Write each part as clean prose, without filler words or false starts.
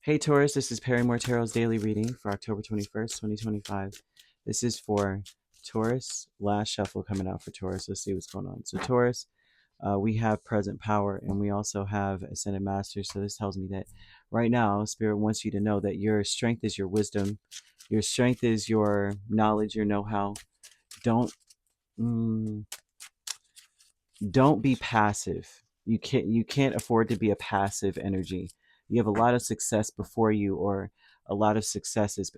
Hey Taurus, this is Perrymore Tarot's daily reading for October 21st, 2025. This is for Taurus. Last shuffle coming out for Taurus. Let's see what's going on. So Taurus, we have present power and we also have ascended masters. So this tells me that right now, Spirit wants you to know that your strength is your wisdom. Your strength is your knowledge, your know-how. Don't, mm, don't be passive. You can't afford to be a passive energy. You have a lot of success before you, or a lot of successes,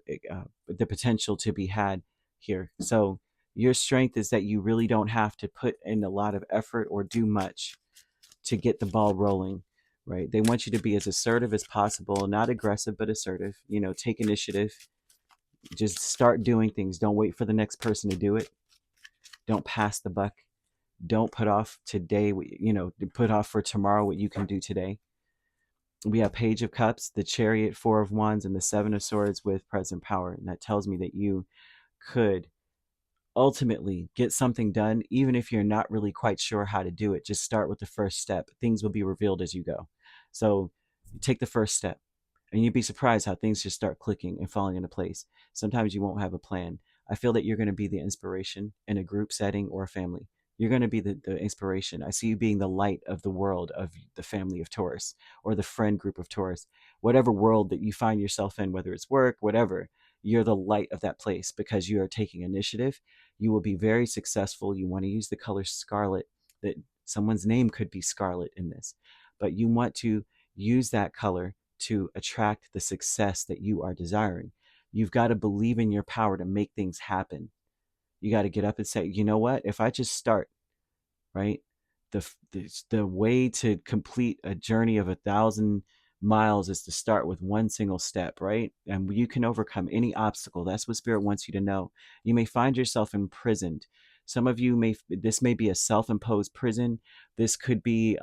the potential to be had here. So your strength is that you really don't have to put in a lot of effort or do much to get the ball rolling, right? They want you to be as assertive as possible, not aggressive, but assertive. Take initiative. Just start doing things. Don't wait for the next person to do it. Don't pass the buck. Don't put off today, put off for tomorrow what you can do today. We have Page of Cups, the Chariot, Four of Wands, and the Seven of Swords with present power. And that tells me that you could ultimately get something done, even if you're not really quite sure how to do it. Just start with the first step. Things will be revealed as you go. So take the first step, and you'd be surprised how things just start clicking and falling into place. Sometimes you won't have a plan. I feel that you're going to be the inspiration in a group setting or a family. You're going to be the inspiration. I see you being the light of the world of the family of Taurus, or the friend group of Taurus. Whatever world that you find yourself in, whether it's work, whatever, you're the light of that place because you are taking initiative. You will be very successful. You want to use the color scarlet. That someone's name could be Scarlet in this, but you want to use that color to attract the success that you are desiring. You've got to believe in your power to make things happen. You got to get up and say, you know what? If I just start, right? The way to complete a journey of 1,000 miles is to start with one single step, right? And you can overcome any obstacle. That's what Spirit wants you to know. You may find yourself imprisoned. Some of you this may be a self-imposed prison. This could be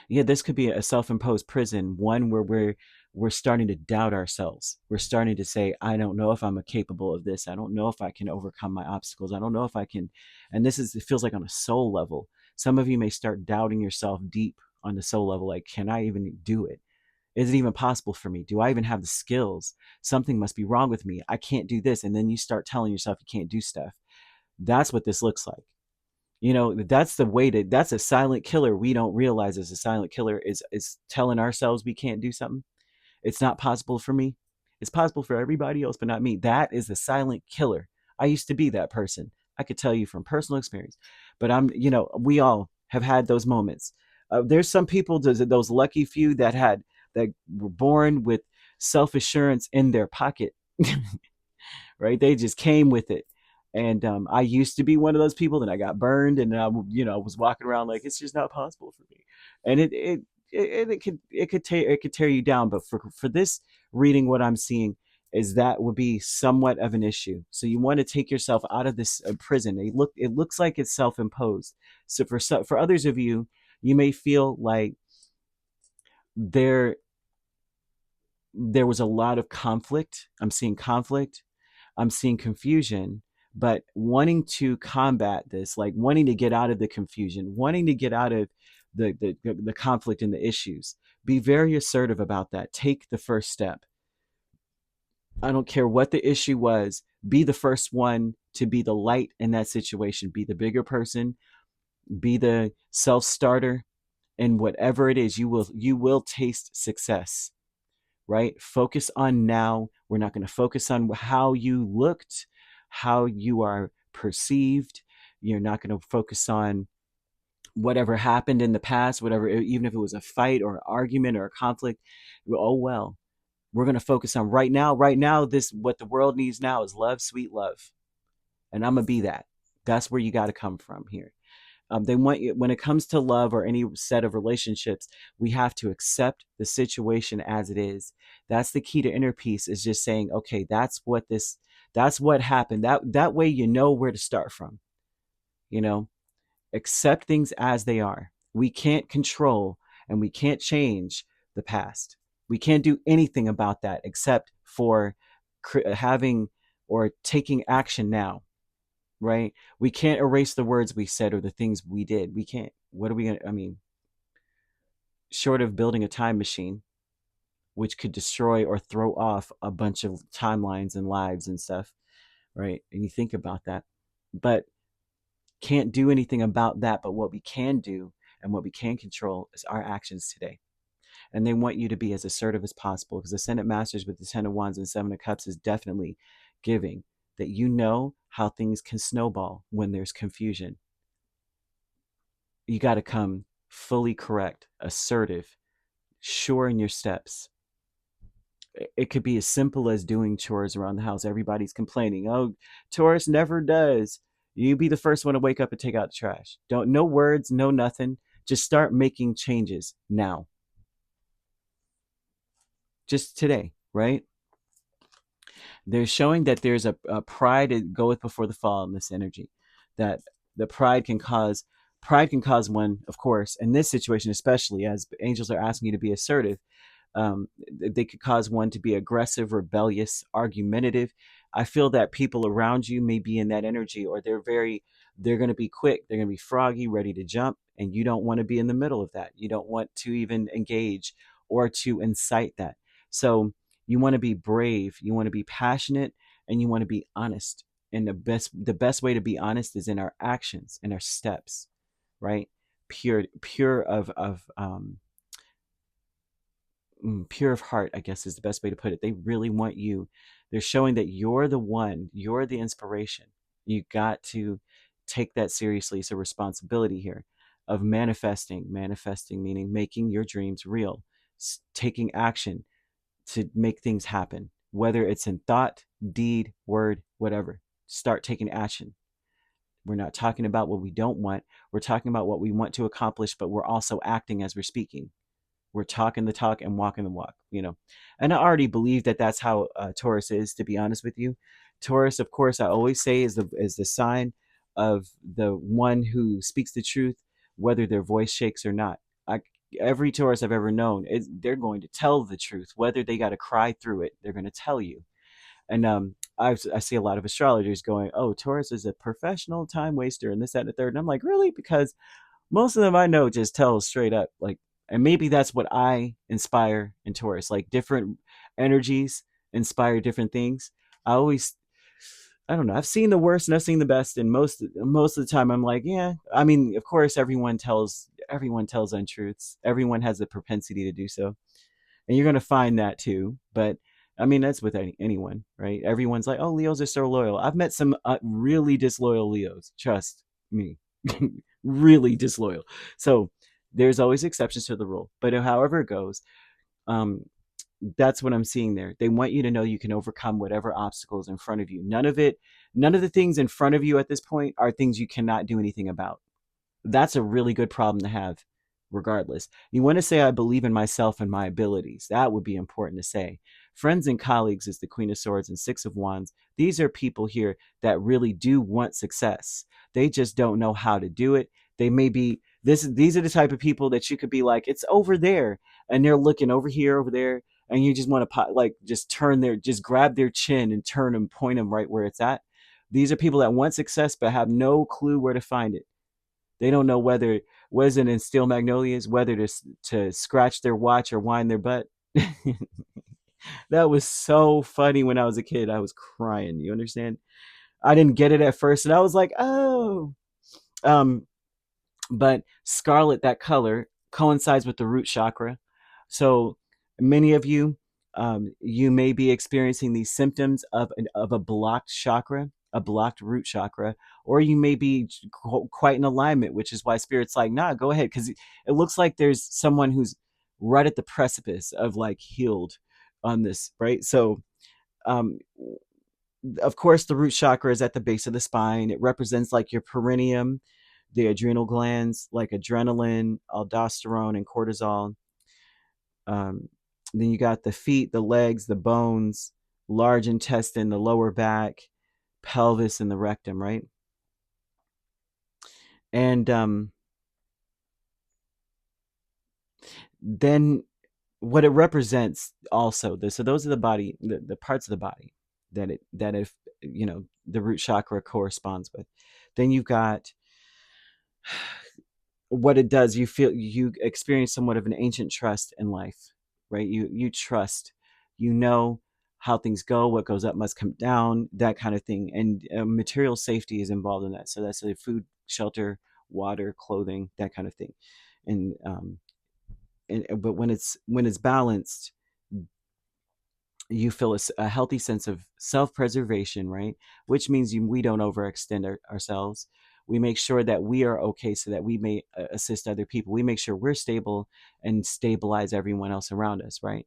this could be a self-imposed prison, one where we're starting to doubt ourselves. We're starting to say, I don't know if I'm capable of this. I don't know if I can overcome my obstacles. I don't know if I can. And it feels like on a soul level. Some of you may start doubting yourself deep on the soul level, like, can I even do it? Is it even possible for me? Do I even have the skills? Something must be wrong with me. I can't do this. And then you start telling yourself you can't do stuff. That's what this looks like. That's the way that's a silent killer. We don't realize as a silent killer is telling ourselves we can't do something. It's not possible for me. It's possible for everybody else, but not me. That is the silent killer. I used to be that person. I could tell you from personal experience, but we all have had those moments. There's some people, those lucky few that were born with self-assurance in their pocket, right? They just came with it. And I used to be one of those people. Then I got burned, and I was walking around like it's just not possible for me. And it could tear you down. But for this reading, what I'm seeing is that would be somewhat of an issue. So you want to take yourself out of this prison. It looks like it's self-imposed. So for others of you, you may feel like there was a lot of conflict. I'm seeing conflict. I'm seeing confusion, but wanting to combat this, like wanting to get out of the confusion, wanting to get out of the conflict and the issues. Be very assertive about that. Take the first step. I don't care what the issue was. Be the first one to be the light in that situation. Be the bigger person. Be the self-starter. And whatever it is, you will taste success. Right? Focus on now. We're not going to focus on how you looked, how you are perceived. You're not going to focus on whatever happened in the past, whatever, even if it was a fight or an argument or a conflict. Oh, well, we're going to focus on right now. Right now, what the world needs now is love, sweet love. And I'm going to be that. That's where you got to come from here. They want you, when it comes to love or any set of relationships, we have to accept the situation as it is. That's the key to inner peace, is just saying, okay, that's what happened. That way you know where to start from. Accept things as they are. We can't control and we can't change the past. We can't do anything about that except for having or taking action now. Right? We can't erase the words we said or the things we did. We can't. What are we going to, short of building a time machine, which could destroy or throw off a bunch of timelines and lives and stuff, right? And you think about that, but can't do anything about that. But what we can do and what we can control is our actions today. And they want you to be as assertive as possible, because the Senate Masters with the Ten of Wands and Seven of Cups is definitely giving that you know how things can snowball when there's confusion. You got to come fully correct, assertive, sure in your steps. It could be as simple as doing chores around the house. Everybody's complaining, oh, Taurus never does. You be the first one to wake up and take out the trash. Don't, no words, no nothing. Just start making changes now. Just today, right? They're showing that there's a pride that goeth before the fall in this energy. That the pride can cause one, of course, in this situation, especially as angels are asking you to be assertive, they could cause one to be aggressive, rebellious, argumentative. I feel that people around you may be in that energy, or they're going to be quick, they're going to be froggy, ready to jump, and you don't want to be in the middle of that. You don't want to even engage or to incite that. So you want to be brave, you want to be passionate, and you want to be honest. And the best way to be honest is in our actions, in our steps, right? Pure pure of heart, I guess is the best way to put it. They really want you. They're showing that you're the one, you're the inspiration. You got to take that seriously. It's a responsibility here of manifesting meaning making your dreams real, taking action to make things happen, whether it's in thought, deed, word, whatever. Start taking action. We're not talking about what we don't want. We're talking about what we want to accomplish, but we're also acting as we're speaking. We're talking the talk and walking the walk, you know. And I already believe that that's how Taurus is, to be honest with you. Taurus, of course, I always say is the sign of the one who speaks the truth, whether their voice shakes or not. I, every Taurus I've ever known, they're going to tell the truth, whether they got to cry through it. They're going to tell you. And I see a lot of astrologers going, "Oh, Taurus is a professional time waster," and this, that, and the third. And I'm like, really? Because most of them I know just tell straight up, like, and maybe that's what I inspire in Taurus. Like, different energies inspire different things. I don't know. I've seen the worst and I've seen the best, and most of the time I'm like, yeah. I mean, of course, everyone tells untruths. Everyone has the propensity to do so, and you're gonna find that too. But I mean, that's with anyone, right? Everyone's like, oh, Leos are so loyal. I've met some really disloyal Leos. Trust me, really disloyal. So there's always exceptions to the rule. But however it goes, um, that's what I'm seeing there. They want you to know you can overcome whatever obstacles in front of you. None of the things in front of you at this point are things you cannot do anything about. That's a really good problem to have, regardless. You want to say, I believe in myself and my abilities. That would be important to say. Friends and colleagues is the Queen of Swords and Six of Wands. These are people here that really do want success. They just don't know how to do it. They may be these are the type of people that you could be like, it's over there, and they're looking over here, over there, and you just want to just grab their chin and turn them, point them right where it's at. These are people that want success but have no clue where to find it. They don't know whether was it in Steel Magnolias, whether to scratch their watch or wind their butt. That was so funny when I was a kid. I was crying. You understand? I didn't get it at first, and I was like, oh. Um, but scarlet, that color, coincides with the root chakra. So many of you, you may be experiencing these symptoms of a blocked chakra, a blocked root chakra, or you may be quite in alignment, which is why Spirit's like, nah, go ahead, because it looks like there's someone who's right at the precipice of like healed on this, right? So, um, of course, the root chakra is at the base of the spine. It represents like your perineum, the adrenal glands, like adrenaline, aldosterone, and cortisol. Um, then you got the feet, the legs, the bones, large intestine, the lower back, pelvis, and the rectum, right? And then what it represents also, so those are the body, the parts of the body that if the root chakra corresponds with. Then you've got what it does. You experience somewhat of an ancient trust in life. right? You trust, you know how things go, what goes up must come down, that kind of thing. And material safety is involved in that. So that's the food, shelter, water, clothing, that kind of thing. And but when it's balanced, you feel a healthy sense of self-preservation, right? Which means we don't overextend ourselves. We make sure that we are okay so that we may assist other people. We make sure we're stable and stabilize everyone else around us, right?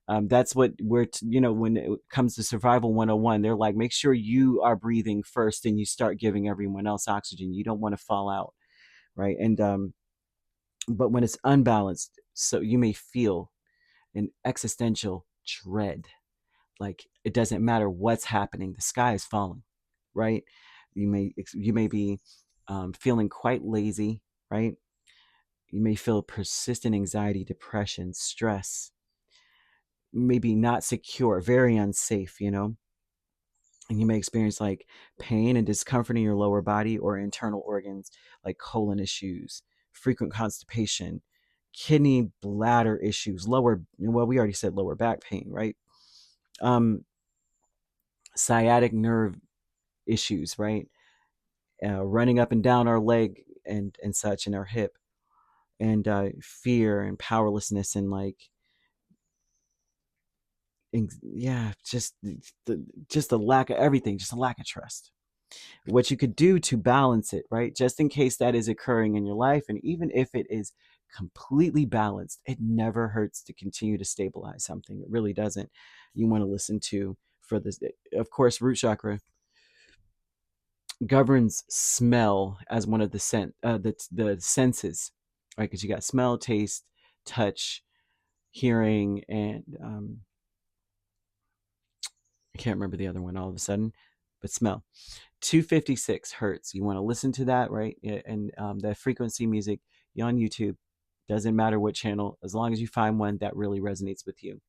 That's what when it comes to survival 101, they're like, make sure you are breathing first and you start giving everyone else oxygen. You don't want to fall out, right? And but when it's unbalanced, so you may feel an existential dread, like it doesn't matter what's happening, the sky is falling, right? You may be feeling quite lazy, right? You may feel persistent anxiety, depression, stress, maybe not secure, very unsafe, and you may experience like pain and discomfort in your lower body or internal organs, like colon issues, frequent constipation, kidney, bladder issues, well, we already said lower back pain, right? um Sciatic nerve issues, right? Running up and down our leg and such, in our hip, and fear and powerlessness, and like, yeah, just a lack of everything, just a lack of trust. What you could do to balance it, right? Just in case that is occurring in your life, and even if it is completely balanced, it never hurts to continue to stabilize something. It really doesn't. You want to listen to, for this, of course, root chakra governs smell as one of the senses, right? Because you got smell, taste, touch, hearing, and I can't remember the other one all of a sudden, but smell. 256 hertz. You want to listen to that, right? And that frequency music, you on YouTube, doesn't matter what channel, as long as you find one that really resonates with you.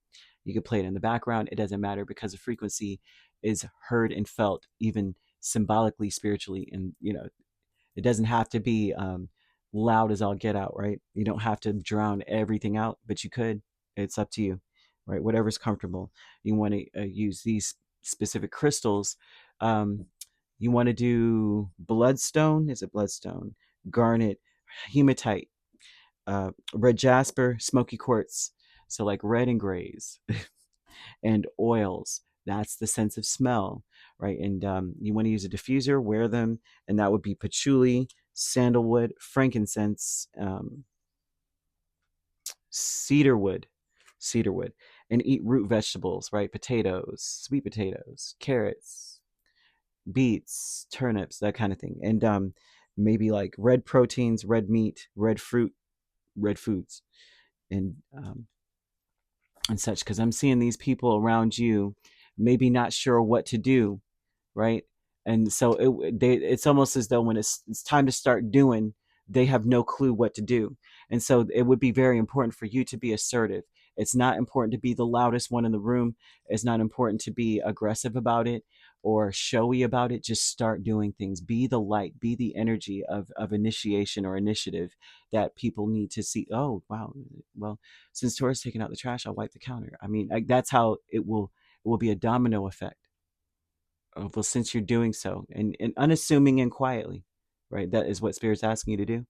You can play it in the background. It doesn't matter, because the frequency is heard and felt, even symbolically, spiritually, and it doesn't have to be loud as all get out, right? You don't have to drown everything out, but you could. It's up to you, right? Whatever's comfortable. You want to use these specific crystals. Um, you want to do bloodstone. Is it bloodstone? Garnet, hematite, red jasper, smoky quartz. So like red and grays, and oils. That's the sense of smell, right? And you want to use a diffuser, wear them, and that would be patchouli, sandalwood, frankincense, cedarwood, cedarwood, and eat root vegetables, right? Potatoes, sweet potatoes, carrots, beets, turnips, that kind of thing, and maybe like red proteins, red meat, red fruit, red foods, and and such, because I'm seeing these people around you maybe not sure what to do, right? And so it's almost as though when it's time to start doing, they have no clue what to do. And so it would be very important for you to be assertive. It's not important to be the loudest one in the room. It's not important to be aggressive about it or showy about it. Just start doing things. Be the light, be the energy of initiation or initiative that people need to see. Oh, wow. Well, since Taurus taking out the trash, I'll wipe the counter. I mean, like, that's how it will be a domino effect. Well, since you're doing so, and unassuming and quietly, right? That is what Spirit's asking you to do.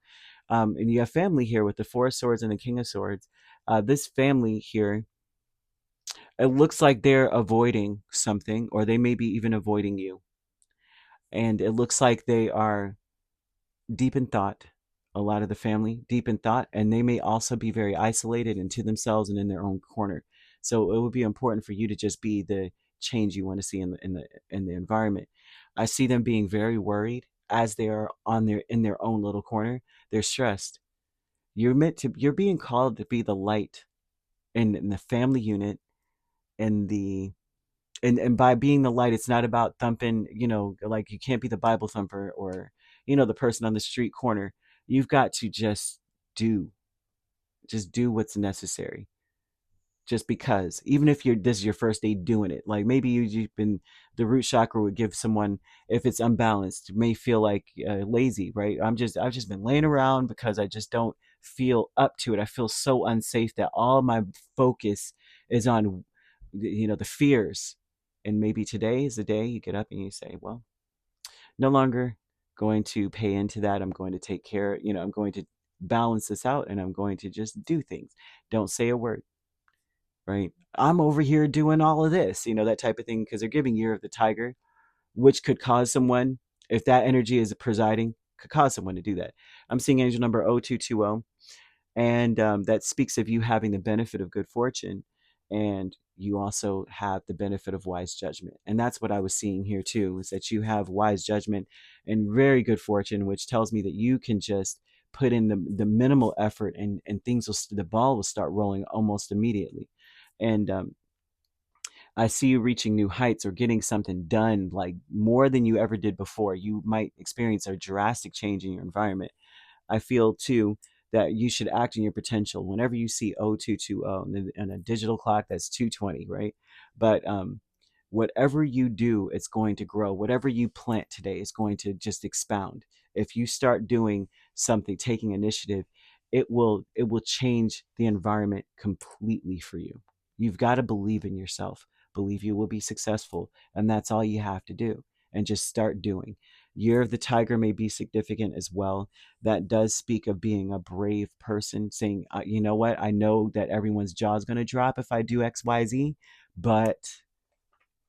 And you have family here with the Four of Swords and the King of Swords. This family here, it looks like they're avoiding something, or they may be even avoiding you. And it looks like they are deep in thought, a lot of the family deep in thought, and they may also be very isolated and to themselves and in their own corner. So it would be important for you to just be the change you want to see in the environment. I see them being very worried as they are in their own little corner. They're stressed. You're being called to be the light in the family unit, and the and by being the light, it's not about thumping, like, you can't be the Bible thumper, or the person on the street corner. You've got to do just do what's necessary, just because, even if this is your first day doing it, like maybe you've been, the root chakra would give someone, if it's unbalanced, may feel like lazy, right? I've just been laying around because I just don't feel up to it. I feel so unsafe that all my focus is on, the fears. And maybe today is the day you get up and you say, well, no longer going to pay into that. I'm going to take care, I'm going to balance this out, and I'm going to just do things. Don't say a word, right? I'm over here doing all of this, that type of thing, because they're giving Year of the Tiger, which could cause someone, if that energy is presiding, could cause someone to do that. I'm seeing angel number 0220, and that speaks of you having the benefit of good fortune, and you also have the benefit of wise judgment. And that's what I was seeing here too, is that you have wise judgment and very good fortune, which tells me that you can just put in the minimal effort, and things will, the ball will start rolling almost immediately. And I see you reaching new heights or getting something done, like more than you ever did before. You might experience a drastic change in your environment. I feel too that you should act on your potential. Whenever you see 0220 and a digital clock, that's 220, right? But whatever you do, it's going to grow. Whatever you plant today is going to just expound. If you start doing something, taking initiative, it will change the environment completely for you. You've got to believe in yourself, believe you will be successful, and that's all you have to do. And just start doing. Year of the Tiger may be significant as well. That does speak of being a brave person, saying, you know what, I know that everyone's jaw is going to drop if I do XYZ, but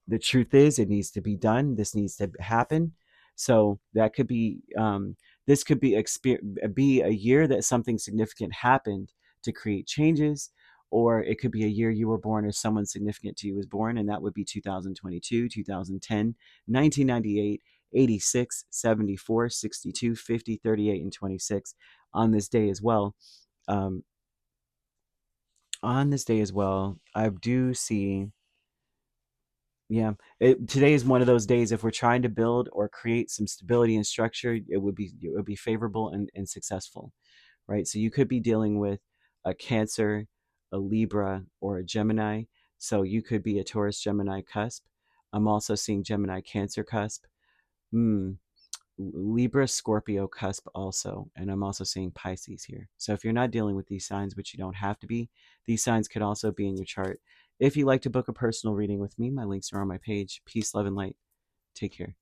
the truth is it needs to be done. This needs to happen. So that could be, this could be a year that something significant happened to create changes, or it could be a year you were born or someone significant to you was born, and that would be 2022, 2010, 1998, 86, 74, 62, 50, 38, and 26 on this day as well. Um, on this day as well, I do see, yeah, today is one of those days. If we're trying to build or create some stability and structure, it would be favorable and successful, right? So you could be dealing with a Cancer, a Libra, or a Gemini. So you could be a Taurus Gemini cusp. I'm also seeing Gemini Cancer cusp. Hmm. Libra Scorpio cusp also, and I'm also seeing Pisces here. So if you're not dealing with these signs, which you don't have to be, these signs could also be in your chart. If you'd like to book a personal reading with me, my links are on my page. Peace, love, and light. Take care.